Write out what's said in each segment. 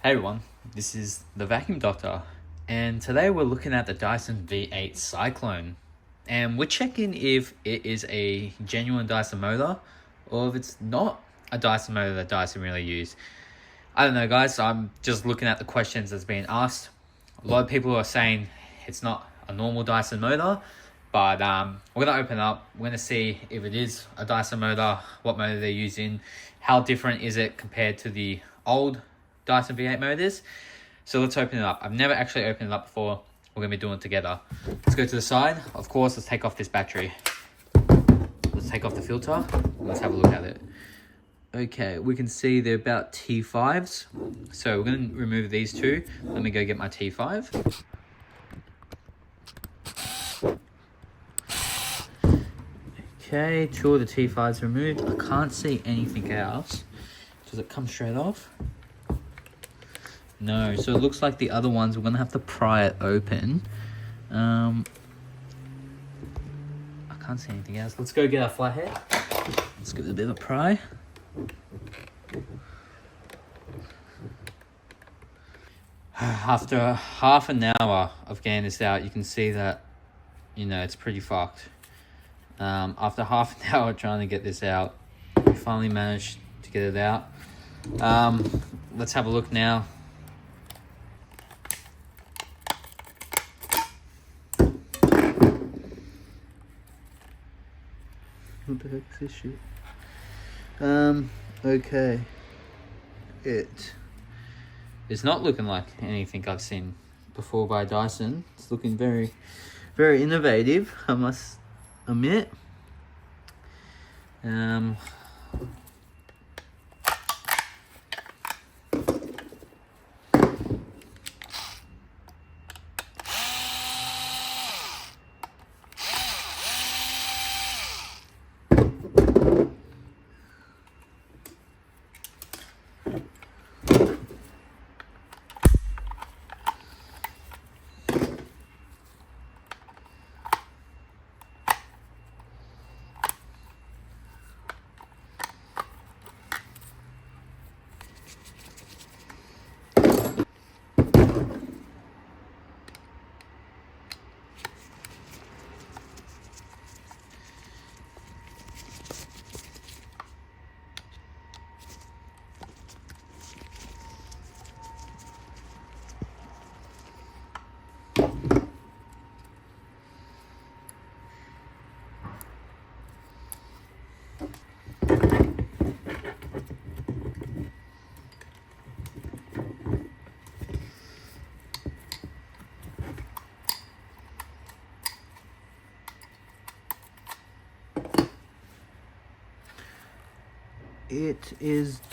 Hey everyone, this is the Vacuum Doctor, and today we're looking at the Dyson V8 Cyclone, and we're checking if it is a genuine Dyson motor or if it's not a Dyson motor that Dyson really use. I don't know, guys. I'm just looking at the questions that's being asked. A lot of people are saying it's not a normal Dyson motor, but we're gonna open it up. We're gonna see if it is a Dyson motor, what motor they're using, how different is it compared to the old Dyson V8 motors. So let's open it up. I've never actually opened it up before. We're gonna be doing it together. Let's go to the side. Of course, let's take off this battery. Let's take off the filter. Let's have a look at it. Okay, we can see they're about T5s. So we're gonna remove these two. Let me go get my T5. Okay, two of the T5s removed. I can't see anything else. Does it come straight off? No, so it looks like the other ones, we're going to have to pry it open. I can't see anything else. Let's go get our flathead. Let's give it a bit of a pry. After half an hour of getting this out, you can see that, it's pretty fucked. After half an hour trying to get this out, we finally managed to get it out. Let's have a look now. What the heck is this shit? Okay. It's not looking like anything I've seen before by Dyson. It's looking very, very innovative, I must admit.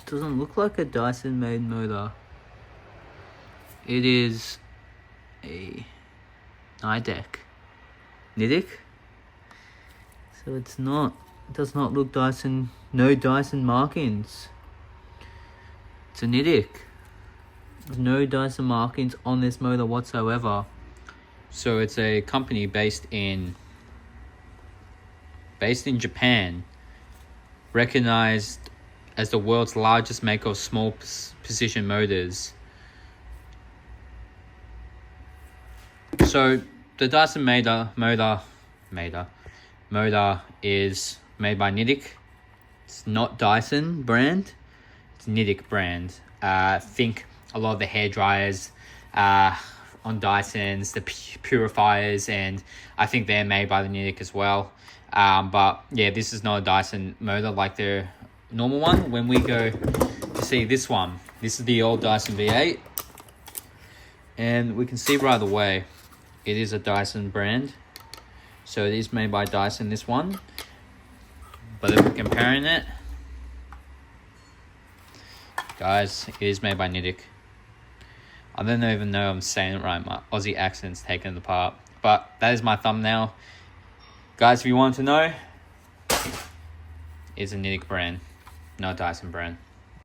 Doesn't look like a Dyson made motor. It is a Nidec. So it does not look Dyson, no Dyson markings. It's a Nidec. There's no Dyson markings on this motor whatsoever. So it's a company based in Japan, recognized as the world's largest maker of small precision motors. So the Dyson motor is made by Nidec. It's not Dyson brand. It's Nidec brand. Think a lot of the hair dryers on Dysons, the purifiers, and I think they're made by the Nidec as well. But yeah, this is not a Dyson motor like their normal one. When we go to see this one, this is the old Dyson V8, and we can see right away it is a Dyson brand. So it is made by Dyson, this one. But if we're comparing it, guys, it is made by Nidec. I don't even know I'm saying it right. My Aussie accent's taken it apart. But that is my thumbnail. Guys, if you want to know, it's a Nidec brand, not a Dyson brand.